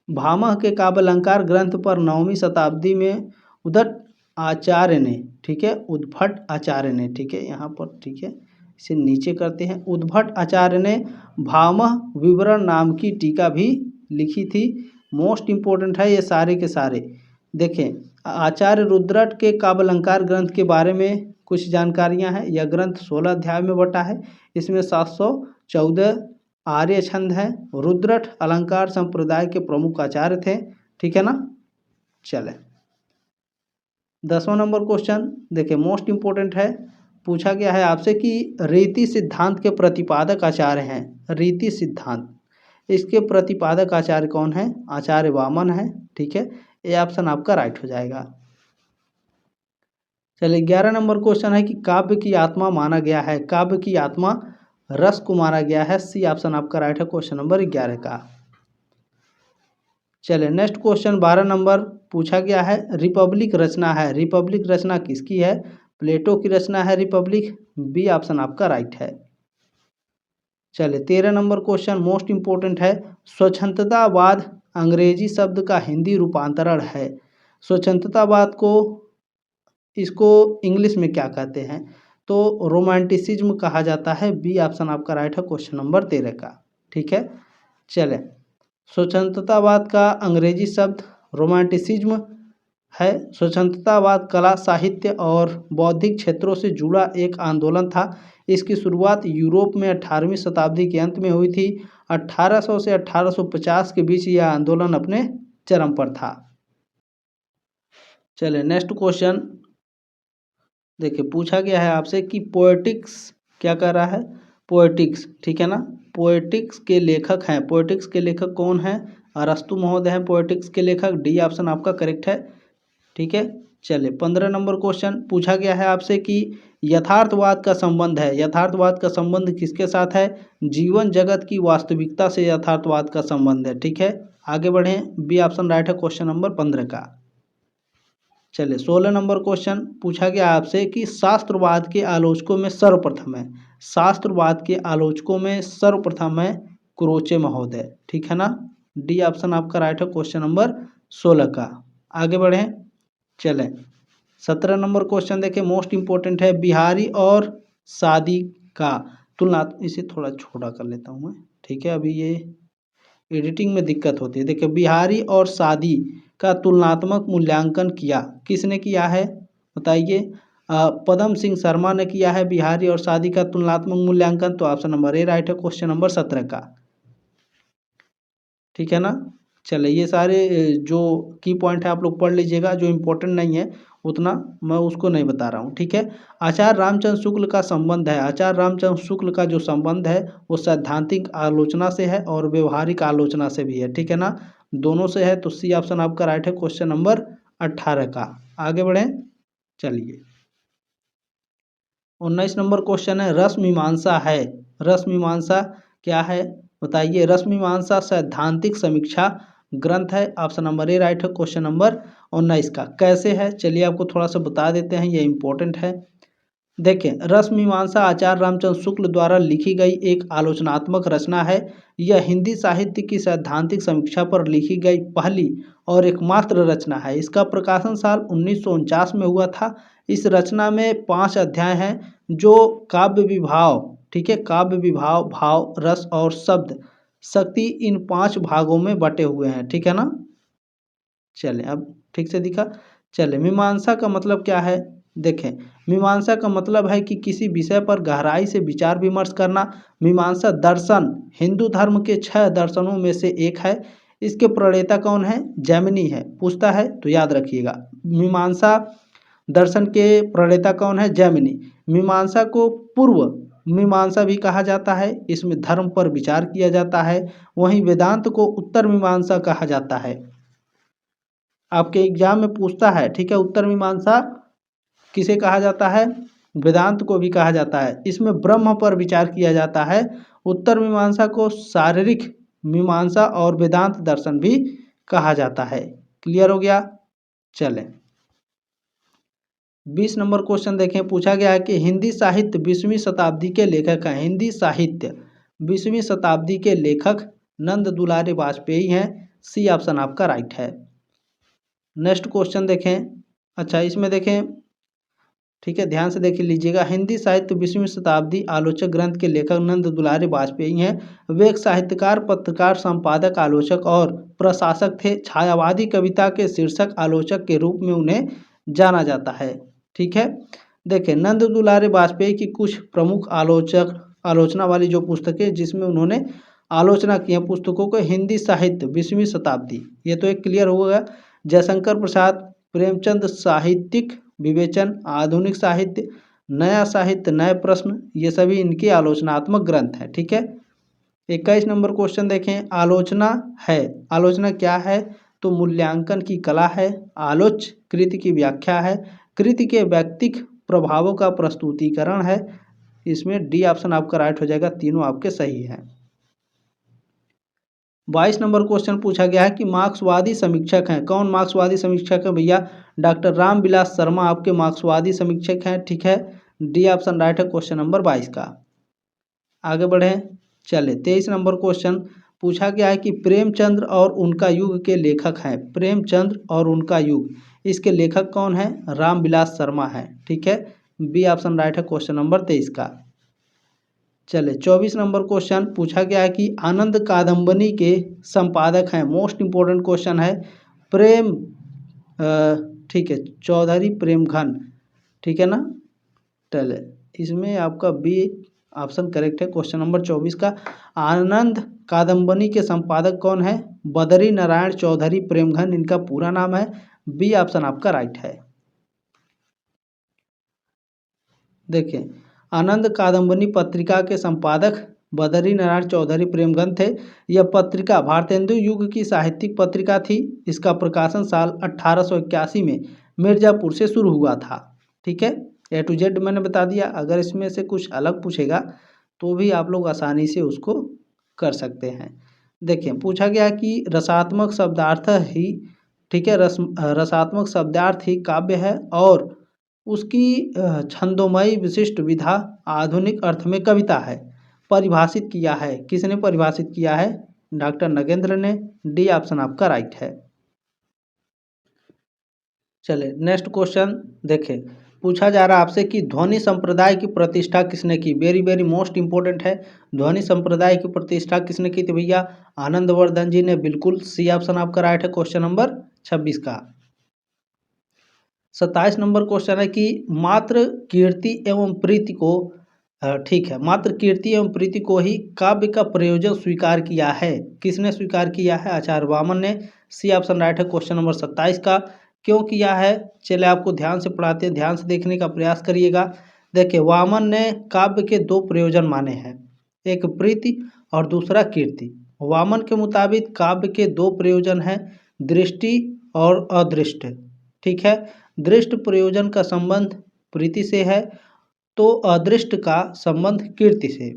भामह के काव्यालंकार ग्रंथ पर 9वीं शताब्दी में उद्भट आचार्य ने, ठीक है, उद्भट आचार्य ने, ठीक है, यहाँ पर, ठीक है, इसे नीचे करते हैं। उद्भट आचार्य ने भामह विवरण नाम की टीका भी लिखी थी। मोस्ट इंपॉर्टेंट है ये सारे के सारे। देखें, आचार्य रुद्रट के काव्यालंकार ग्रंथ के बारे में कुछ जानकारियां हैं। यह ग्रंथ 16 अध्याय में बटा है। इसमें 714 आर्य छंद हैं। रुद्रट अलंकार संप्रदाय के प्रमुख आचार्य थे। ठीक है ना। चले 10वां नंबर क्वेश्चन देखिए, मोस्ट इंपॉर्टेंट है। पूछा गया है आपसे कि रीति सिद्धांत के प्रतिपादक आचार्य हैं। रीति सिद्धांत, इसके प्रतिपादक आचार्य कौन है? आचार्य वामन है। ठीक है, ये ऑप्शन आपका राइट हो जाएगा। चलिए 11 नंबर क्वेश्चन है कि काव्य की आत्मा माना गया है। काव्य की आत्मा रस को माना गया है। सी ऑप्शन आपका राइट है क्वेश्चन नंबर 11 का। चलिए नेक्स्ट क्वेश्चन 12 नंबर पूछा गया है, रिपब्लिक रचना है। रिपब्लिक रचना किसकी है? प्लेटो की रचना है रिपब्लिक। बी ऑप्शन आपका राइट है। चलिए 13 नंबर क्वेश्चन मोस्ट इंपॉर्टेंट है। स्वच्छंदतावाद अंग्रेजी शब्द का हिंदी रूपांतरण है। स्वच्छंदतावाद को, इसको इंग्लिश में क्या कहते हैं? तो रोमांटिसिज्म कहा जाता है। बी ऑप्शन आपका राइट है क्वेश्चन नंबर 13 का। ठीक है, चले स्वच्छंदतावाद का अंग्रेजी शब्द रोमांटिसिज्म है। स्वच्छंदतावाद कला, साहित्य और बौद्धिक क्षेत्रों से जुड़ा एक आंदोलन था। इसकी शुरुआत यूरोप में 18वीं शताब्दी के अंत में हुई थी। 1800 से 1850 के बीच यह आंदोलन अपने चरम पर था। चलिए नेक्स्ट क्वेश्चन देखिए, पूछा गया है आपसे कि पोएटिक्स क्या कर रहा है? पोएटिक्स, ठीक है ना। पोएटिक्स के लेखक हैं। पोएटिक्स के लेखक कौन हैं? अरस्तु महोदय हैं पोएटिक्स के लेखक। डी ऑप्शन आपका करेक्ट है। ठीक है, चलिए 15 नंबर क्वेश्चन पूछा गया है आपसे कि यथार्थवाद का संबंध है। यथार्थवाद का संबंध किसके साथ है? जीवन जगत की वास्तविकता से यथार्थवाद का संबंध है। ठीक है, आगे बढ़ें। बी ऑप्शन राइट है क्वेश्चन नंबर 15 का। चलिए 16 नंबर क्वेश्चन पूछा गया आपसे कि शास्त्रवाद के आलोचकों में सर्वप्रथम है। शास्त्रवाद के आलोचकों में सर्वप्रथम है क्रोचे महोदय। ठीक है ना। डी ऑप्शन आपका राइट है क्वेश्चन नंबर 16 का। आगे बढ़ें। चलें 17 नंबर क्वेश्चन देखें, मोस्ट इंपॉर्टेंट है। बिहारी और सादी का तुलना, इसे थोड़ा छोटा कर लेता हूँ मैं। ठीक है, अभी ये एडिटिंग में दिक्कत होती है। देखिए, बिहारी और सादी का तुलनात्मक मूल्यांकन किया। किसने किया है बताइए? पदम सिंह शर्मा ने किया है बिहारी और सादी का तुलनात्मक मूल्यांकन। तो ऑप्शन नंबर ए राइट है क्वेश्चन नंबर 17 का। ठीक है ना। चलिए ये सारे जो की पॉइंट है आप लोग पढ़ लीजिएगा। जो इम्पोर्टेंट नहीं है उतना मैं उसको नहीं बता रहा हूँ। ठीक है, आचार्य रामचंद्र शुक्ल का संबंध है। आचार्य रामचंद्र शुक्ल का जो संबंध है वो सैद्धांतिक आलोचना से है और व्यवहारिक आलोचना से भी है। ठीक है ना, दोनों से है। तो सी ऑप्शन आपका राइट है क्वेश्चन नंबर 18 का। आगे बढ़ें। चलिए 19 नंबर क्वेश्चन है, रस मीमांसा है। रस मीमांसा क्या है बताइए? रस मीमांसा सैद्धांतिक समीक्षा ग्रंथ है। ऑप्शन नंबर ए राइट है क्वेश्चन नंबर 19 का। कैसे है चलिए आपको थोड़ा सा बता देते हैं, ये इंपॉर्टेंट है। देखें, रस मीमांसा आचार्य रामचंद्र शुक्ल द्वारा लिखी गई एक आलोचनात्मक रचना है। यह हिंदी साहित्य की सैद्धांतिक समीक्षा पर लिखी गई पहली और एकमात्र रचना है। इसका प्रकाशन साल 1949 में हुआ था। इस रचना में 5 अध्याय हैं जो काव्य विभाव, ठीक है, काव्य विभाव, भाव, रस और शब्द शक्ति इन 5 भागों में बटे हुए हैं। ठीक है ना। चलें अब ठीक से दिखा। चलें, मीमांसा का मतलब क्या है? देखें, मीमांसा का मतलब है कि किसी विषय पर गहराई से विचार विमर्श करना। मीमांसा दर्शन हिंदू धर्म के 6 दर्शनों में से एक है। इसके प्रणेता कौन है? जैमिनी है। पूछता है तो याद रखिएगा, मीमांसा दर्शन के प्रणेता कौन है? जैमिनी। मीमांसा को पूर्व मीमांसा भी कहा जाता है। इसमें धर्म पर विचार किया जाता है। वहीं वेदांत को उत्तर मीमांसा कहा जाता है। आपके एग्जाम में पूछता है, ठीक है, उत्तर मीमांसा किसे कहा जाता है? वेदांत को भी कहा जाता है। इसमें ब्रह्म पर विचार किया जाता है उत्तर मीमांसा को शारीरिक मीमांसा और वेदांत दर्शन भी कहा जाता है। क्लियर हो गया। चलें 20 नंबर क्वेश्चन देखें। पूछा गया है कि हिंदी साहित्य 20वीं शताब्दी के लेखक हैं। हिंदी साहित्य 20वीं शताब्दी के लेखक नंद दुलारे वाजपेयी हैं। सी ऑप्शन आपका राइट है। नेक्स्ट क्वेश्चन देखें। अच्छा इसमें देखें, ठीक है, ध्यान से देख लीजिएगा। हिंदी साहित्य 20वीं शताब्दी आलोचक ग्रंथ के लेखक नंद दुलारे वाजपेयी हैं। वे एक साहित्यकार, पत्रकार, संपादक, आलोचक और प्रशासक थे। छायावादी कविता के शीर्षक आलोचक के रूप में उन्हें जाना जाता है। ठीक है, देखिए नंद दुलारे वाजपेयी की कुछ प्रमुख आलोचना वाली जो पुस्तकें जिसमें उन्होंने आलोचना की है पुस्तकों को, हिंदी साहित्य 20वीं शताब्दी, ये तो एक क्लियर होगा। जयशंकर प्रसाद, प्रेमचंद साहित्यिक विवेचन, आधुनिक साहित्य, नया साहित्य, नए प्रश्न, ये सभी इनके आलोचनात्मक ग्रंथ हैं। ठीक है, 21 नंबर क्वेश्चन देखें। आलोचना है, आलोचना क्या है? तो मूल्यांकन की कला है, आलोच्य कृति की व्याख्या है, कृति के व्यक्तिक प्रभावों का प्रस्तुतिकरण है। इसमें डी ऑप्शन आपका राइट हो जाएगा, तीनों आपके सही हैं। 22 नंबर क्वेश्चन पूछा गया है कि मार्क्सवादी समीक्षक हैं। कौन मार्क्सवादी समीक्षक है भैया? डॉक्टर रामविलास शर्मा आपके मार्क्सवादी समीक्षक हैं। ठीक है, डी ऑप्शन राइट है क्वेश्चन नंबर 22 का। आगे बढ़ें, चले 23 नंबर क्वेश्चन पूछा गया है कि प्रेमचंद्र और उनका युग के लेखक हैं। प्रेमचंद्र और उनका युग, इसके लेखक कौन है? रामविलास शर्मा है। ठीक है, बी ऑप्शन राइट है क्वेश्चन नंबर 23 का। चले 24 नंबर क्वेश्चन पूछा गया है कि आनंद कादम्बनी के संपादक हैं। मोस्ट इंपॉर्टेंट क्वेश्चन है। प्रेम ठीक है, चौधरी प्रेमघन, ठीक है ना। चले इसमें आपका बी ऑप्शन करेक्ट है क्वेश्चन नंबर 24 का। आनंद कादम्बनी के संपादक कौन है? बद्री नारायण चौधरी प्रेमघन इनका पूरा नाम है। बी ऑप्शन आपका राइट है। देखिए आनंद कादम्बनी पत्रिका के संपादक बद्री नारायण चौधरी प्रेमघन थे। यह पत्रिका भारतेंदु युग की साहित्यिक पत्रिका थी। इसका प्रकाशन साल 1881 में मिर्जापुर से शुरू हुआ था। ठीक है, ए टू जेड मैंने बता दिया। अगर इसमें से कुछ अलग पूछेगा तो भी आप लोग आसानी से उसको कर सकते हैं। देखिए पूछा गया कि रसात्मक शब्दार्थ ही, ठीक है, रसात्मक शब्दार्थ ही काव्य है और उसकी छंदोमयी विशिष्ट विधा आधुनिक अर्थ में कविता है। परिभाषित किया है, किसने परिभाषित किया है? डॉक्टर नगेंद्र ने। डी ऑप्शन आपका राइट है। चले नेक्स्ट क्वेश्चन देखें। पूछा जा रहा है आपसे कि ध्वनि संप्रदाय की प्रतिष्ठा किसने की? वेरी वेरी मोस्ट इंपॉर्टेंट है। ध्वनि संप्रदाय की प्रतिष्ठा किसने की थी भैया? आनंदवर्धन जी ने। बिल्कुल सी ऑप्शन आपका राइट है क्वेश्चन नंबर 26 का। 27 नंबर क्वेश्चन है कि मात्र कीर्ति एवं प्रीति को, ठीक है, मात्र कीर्ति एवं प्रीति को ही काव्य का प्रयोजन स्वीकार किया है। किसने स्वीकार किया है? आचार्य वामन ने। सी ऑप्शन राइट है क्वेश्चन नंबर 27 का। क्यों किया है? चले आपको ध्यान से पढ़ाते हैं, ध्यान से देखने का प्रयास करिएगा। देखिए वामन ने काव्य के दो प्रयोजन माने हैं, एक प्रीति और दूसरा कीर्ति। वामन के मुताबिक काव्य के दो प्रयोजन हैं, दृष्टि और अदृष्ट। ठीक है, दृष्ट प्रयोजन का संबंध प्रीति से है तो अदृष्ट का संबंध कीर्ति से।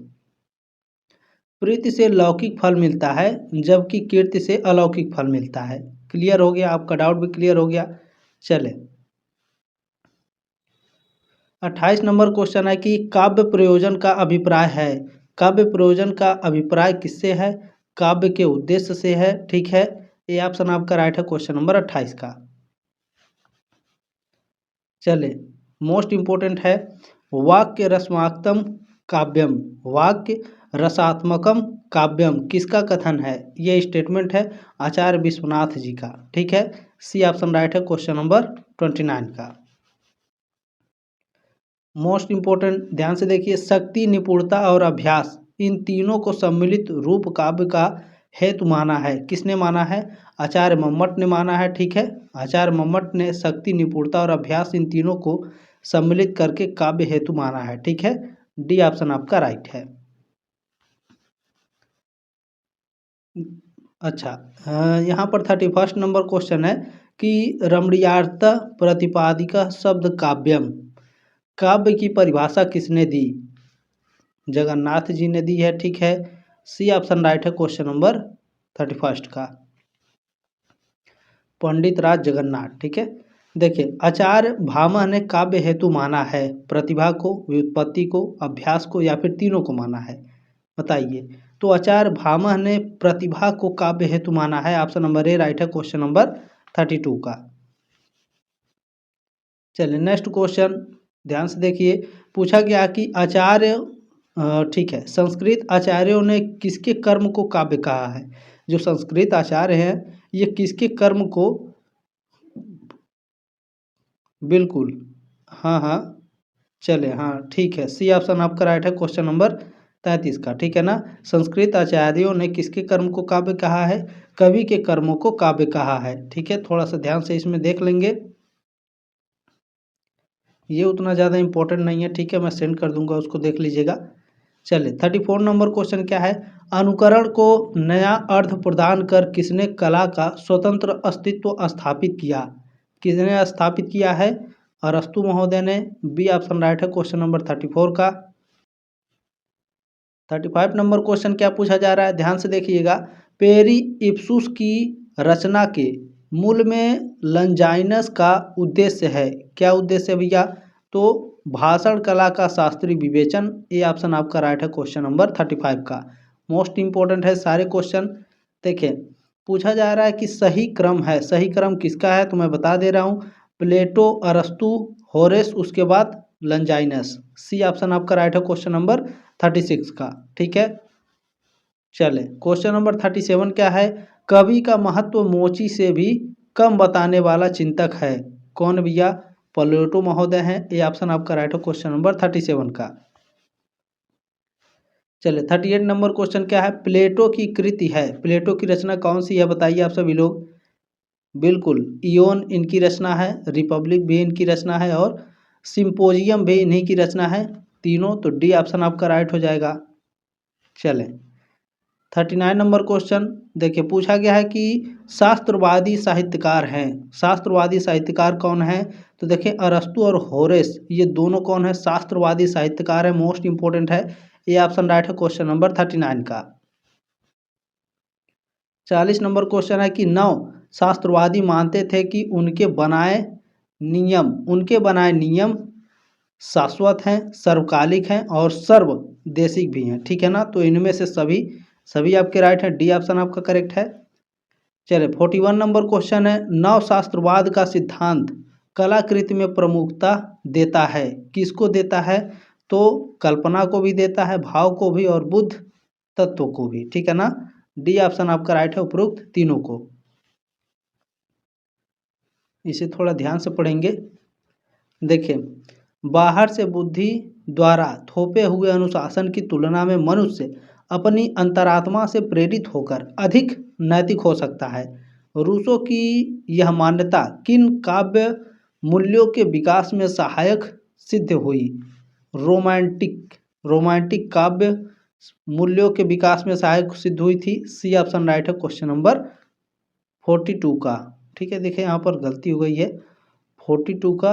प्रीति से लौकिक फल मिलता है जबकि कीर्ति से अलौकिक फल मिलता है। क्लियर हो गया? आपका डाउट भी क्लियर हो गया। चले 28 नंबर क्वेश्चन है कि काव्य प्रयोजन का अभिप्राय है। काव्य प्रयोजन का अभिप्राय किससे है? काव्य के उद्देश्य से है। ठीक है, ये ऑप्शन आपका राइट है क्वेश्चन नंबर 28 का। चले मोस्ट इंपोर्टेंट है। वाक्य रसात्मकम काव्यम, वाक्य रसात्मकम काव्यम किसका कथन है? ये स्टेटमेंट है आचार्य विश्वनाथ जी का। ठीक है, सी ऑप्शन राइट है क्वेश्चन नंबर 29 का। मोस्ट इंपोर्टेंट ध्यान से देखिए। शक्ति, निपुणता और अभ्यास, इन तीनों को सम्मिलित रूप काव्य का हेतु माना है। किसने माना है? आचार्य मम्मट ने माना है। ठीक है, आचार्य मम्मट ने शक्ति, निपुणता और अभ्यास इन तीनों को सम्मिलित करके काव्य हेतु माना है। ठीक है, डी ऑप्शन आपका राइट है। अच्छा यहाँ पर 31 नंबर क्वेश्चन है कि रमणीयार्थ प्रतिपादिका शब्द काव्यम, काव्य की परिभाषा किसने दी? जगन्नाथ जी ने दी है, ठीक है। सी ऑप्शन राइट है क्वेश्चन नंबर 31 का, पंडित राज जगन्नाथ, ठीक है। देखिए, आचार्य भामह ने काव्य हेतु माना है प्रतिभा को, व्युत्पत्ति को, अभ्यास को, या फिर तीनों को माना है, बताइए। तो आचार्य भामह ने प्रतिभा को काव्य हेतु माना है, ऑप्शन नंबर ए राइट है क्वेश्चन नंबर 32 का। चलिए नेक्स्ट क्वेश्चन ध्यान से देखिए, पूछा गया कि आचार्य ठीक है, संस्कृत आचार्यों ने किसके कर्म को काव्य कहा है। जो संस्कृत आचार्य हैं ये किसके कर्म को, बिल्कुल, हाँ हाँ, चले, हाँ ठीक है, सी ऑप्शन आपका राइट है क्वेश्चन नंबर 33 का, ठीक है ना। संस्कृत आचार्यों ने किसके कर्म को काव्य कहा है, कवि के कर्मों को काव्य कहा है, ठीक है। थोड़ा सा ध्यान से इसमें देख लेंगे, ये उतना ज़्यादा इंपॉर्टेंट नहीं है, ठीक है, मैं सेंड कर दूंगा, उसको देख लीजिएगा। चलिए 34 नंबर क्वेश्चन क्या है, अनुकरण को नया अर्थ प्रदान कर किसने कला का स्वतंत्र अस्तित्व स्थापित किया। किसने स्थापित किया है, अरस्तु महोदय ने, बी ऑप्शन राइट है क्वेश्चन नंबर 34 का। 35 नंबर क्वेश्चन क्या पूछा जा रहा है, ध्यान से देखिएगा, पेरी इप्सुस की रचना के मूल में लंजाइनस का उद्देश्य है, क्या उद्देश्य है भैया, तो भाषण कला का शास्त्रीय विवेचन, ये ऑप्शन आपका राइट है क्वेश्चन नंबर 35 का। मोस्ट इंपॉर्टेंट है सारे क्वेश्चन। देखें, पूछा जा रहा है कि सही क्रम है, सही क्रम किसका है, तो मैं बता दे रहा हूँ, प्लेटो, अरस्तु, होरेस, उसके बाद लंजाइनस, सी ऑप्शन आपका राइट है क्वेश्चन नंबर 36 का, ठीक है। चले क्वेश्चन नंबर 37 क्या है, कवि का महत्व मोची से भी कम बताने वाला चिंतक है, कौन भैया, प्लेटो महोदय हैं, ये ऑप्शन आपका राइट है क्वेश्चन नंबर 37 का। चले 38 नंबर क्वेश्चन क्या है, प्लेटो की कृति है, प्लेटो की रचना कौन सी है, बताइए आप सभी लोग। बिल्कुल, इयोन इनकी रचना है, रिपब्लिक भी इनकी रचना है, और सिंपोजियम भी इन्हीं की रचना है, तीनों, तो डी ऑप्शन आपका राइट हो जाएगा। चलें 39 नंबर क्वेश्चन देखिए, पूछा गया है कि शास्त्रवादी साहित्यकार हैं, शास्त्रवादी साहित्यकार कौन है, तो देखिए अरस्तु और होरेस, ये दोनों कौन है, शास्त्रवादी साहित्यकार है, मोस्ट इंपोर्टेंट है, ये ऑप्शन राइट है क्वेश्चन नंबर 39 का। 40 नंबर क्वेश्चन है कि नव शास्त्रवादी मानते थे कि उनके बनाए नियम शाश्वत हैं, सर्वकालिक हैं और सर्वदेशिक भी हैं, ठीक है ना। तो इनमें से सभी आपके राइट हैं, डी ऑप्शन आपका करेक्ट है। चलिए 41 नंबर क्वेश्चन है, नव शास्त्रवाद का सिद्धांत कलाकृति में प्रमुखता देता है, किसको देता है, तो कल्पना को भी देता है, भाव को भी, और बुद्ध तत्व को भी, ठीक है ना। डी ऑप्शन आपका राइट है, उपरोक्त तीनों को। इसे थोड़ा ध्यान से पढ़ेंगे। देखिए, बाहर से बुद्धि द्वारा थोपे हुए अनुशासन की तुलना में मनुष्य अपनी अंतरात्मा से प्रेरित होकर अधिक नैतिक हो सकता है। रूसो की यह मान्यता किन काव्य मूल्यों के विकास में सहायक सिद्ध हुई, रोमांटिक काव्य मूल्यों के विकास में सहायक सिद्ध हुई थी, सी ऑप्शन राइट है क्वेश्चन नंबर 42 का, ठीक है। देखिए यहाँ पर गलती हो गई है, 42 का,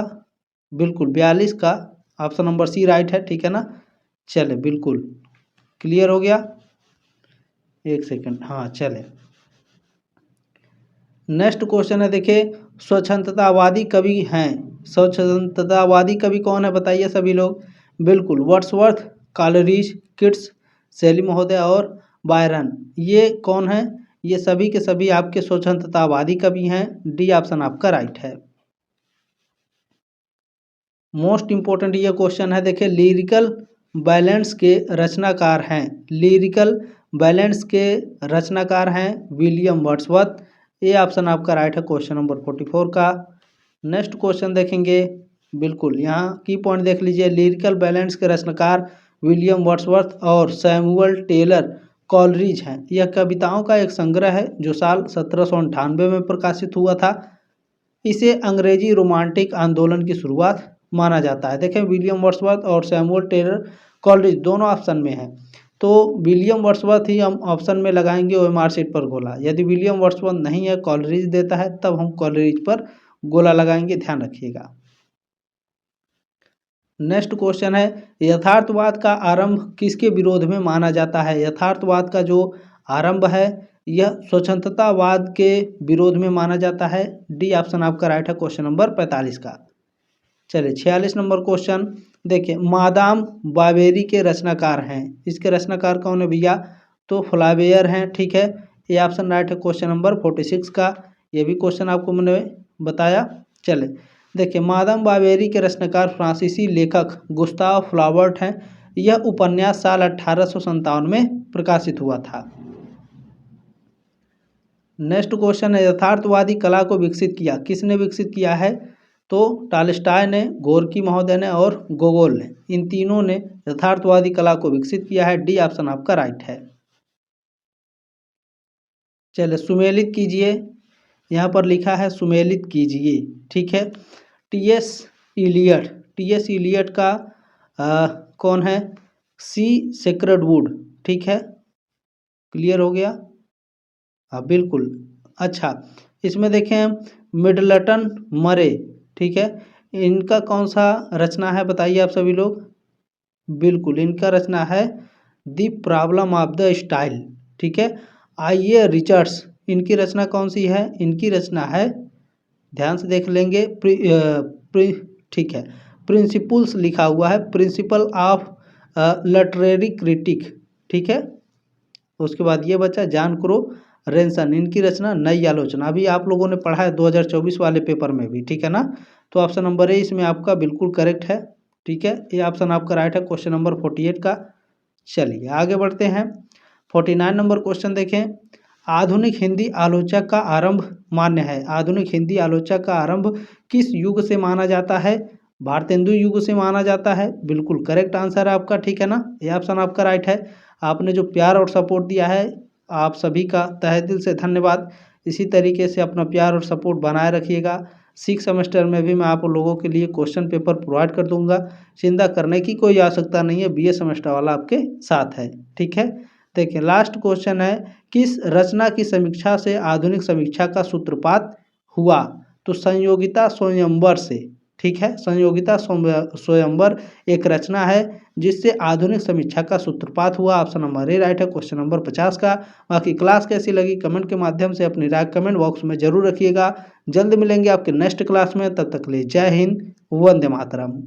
बिल्कुल 42 का, ऑप्शन नंबर सी राइट है, ठीक है ना। चले बिल्कुल क्लियर हो गया, एक सेकंड, हाँ चले नेक्स्ट क्वेश्चन है, देखिए स्वच्छंदतावादी कवि हैं, स्वच्छंदतावादी कवि कौन है, बताइए सभी लोग। बिल्कुल, वर्ड्सवर्थ, कॉलरिज, किट्स, शैली महोदय और बायरन, ये कौन है, ये सभी के सभी आपके स्वच्छंदतावादी कवि हैं, डी ऑप्शन आपका राइट है। मोस्ट इंपॉर्टेंट ये क्वेश्चन है, देखिए लिरिकल बैलेंस के रचनाकार हैं, लिरिकल बैलेंस के रचनाकार हैं विलियम वर्ड्सवर्थ, ये ऑप्शन आपका राइट है क्वेश्चन नंबर 44 का। नेक्स्ट क्वेश्चन देखेंगे, बिल्कुल यहाँ की पॉइंट देख लीजिए, लिरिकल बैलेंस के रचनाकार विलियम वर्ड्सवर्थ और सैमुअल टेलर कॉलरिज हैं। यह कविताओं का एक संग्रह है जो साल 1798 में प्रकाशित हुआ था। इसे अंग्रेजी रोमांटिक आंदोलन की शुरुआत माना जाता है। देखें, विलियम वर्ड्सवर्थ और सैमुअल टेलर कॉलरिज दोनों ऑप्शन में है, तो विलियम वर्ड्सवर्थ ही हम ऑप्शन में लगाएंगे ओएमआर शीट पर गोला। यदि विलियम वर्ड्सवर्थ नहीं है, कॉलरिज देता है, तब हम कॉलरिज पर गोला लगाएंगे, ध्यान रखिएगा। नेक्स्ट क्वेश्चन है, यथार्थवाद का आरंभ किसके विरोध में माना जाता है? यथार्थवाद का जो आरंभ है यह स्वतंत्रतावाद के विरोध में माना जाता है। डी ऑप्शन आपका राइट है क्वेश्चन नंबर 45 का। चलिए 46 नंबर क्वेश्चन देखिए, मादाम बावेरी के रचनाकार हैं, इसके रचनाकार कौन है भैया? तो फ्लावेयर हैं, ठीक है। ये ऑप्शन राइट है क्वेश्चन नंबर 46 का। ये भी क्वेश्चन आपको मैंने बताया। चले देखिए, मादाम बावेरी के रचनाकार फ्रांसीसी लेखक गुस्ताव फ्लाबर्ट हैं। यह उपन्यास साल 1857 में प्रकाशित हुआ था। नेक्स्ट क्वेश्चन है, यथार्थवादी कला को विकसित किया, किसने विकसित किया है? तो टॉलस्टॉय ने, गोर्की महोदय ने और गोगोल ने, इन तीनों ने यथार्थवादी कला को विकसित किया है। डी ऑप्शन आपका राइट है। चलिए सुमेलित कीजिए, यहाँ पर लिखा है सुमेलित कीजिए, ठीक है। टी.एस. इलियट का कौन है? सी सेक्रेड वुड, ठीक है। क्लियर हो गया? हाँ बिल्कुल। अच्छा, इसमें देखें मिडलटन मरे, ठीक है। इनका कौन सा रचना है बताइए आप सभी लोग? बिल्कुल, इनका रचना है the problem of the style, ठीक है। आइए रिचर्ड्स, इनकी रचना कौन सी है? इनकी रचना है, ध्यान से देख लेंगे, ठीक है, प्रिंसिपल्स लिखा हुआ है, प्रिंसिपल ऑफ लिटरेरी क्रिटिक, ठीक है। उसके बाद ये बचा जॉन क्रो रेंसन, इनकी रचना नई आलोचना। अभी आप लोगों ने पढ़ा है 2024 वाले पेपर में भी, ठीक है ना। तो ऑप्शन नंबर ए इसमें आपका बिल्कुल करेक्ट है, ठीक है। ये ऑप्शन आपका राइट है क्वेश्चन नंबर 48 का। चलिए आगे बढ़ते हैं। 49 नंबर क्वेश्चन देखें, आधुनिक हिंदी आलोचक का आरंभ मान्य है। आधुनिक हिंदी आलोचक का आरंभ किस युग से माना जाता है? भारतेंदु युग से माना जाता है, बिल्कुल करेक्ट आंसर है आपका, ठीक है ना। ये ऑप्शन आपका राइट है। आपने जो प्यार और सपोर्ट दिया है, आप सभी का तहे दिल से धन्यवाद। इसी तरीके से अपना प्यार और सपोर्ट बनाए रखिएगा। 6 सेमेस्टर में भी मैं आप लोगों के लिए क्वेश्चन पेपर प्रोवाइड कर दूंगा। चिंता करने की कोई आवश्यकता नहीं है, BA सेमेस्टर वाला आपके साथ है, ठीक है। देखिए लास्ट क्वेश्चन है, किस रचना की समीक्षा से आधुनिक समीक्षा का सूत्रपात हुआ? तो संयोगिता स्वयंवर से, ठीक है। संयोगिता स्वयंवर एक रचना है जिससे आधुनिक समीक्षा का सूत्रपात हुआ। ऑप्शन नंबर ए राइट है क्वेश्चन नंबर 50 का। बाकी क्लास कैसी लगी कमेंट के माध्यम से अपनी राय कमेंट बॉक्स में जरूर रखिएगा। जल्द मिलेंगे आपके नेक्स्ट क्लास में, तब तक के लिए जय हिंद, वंदे मातरम।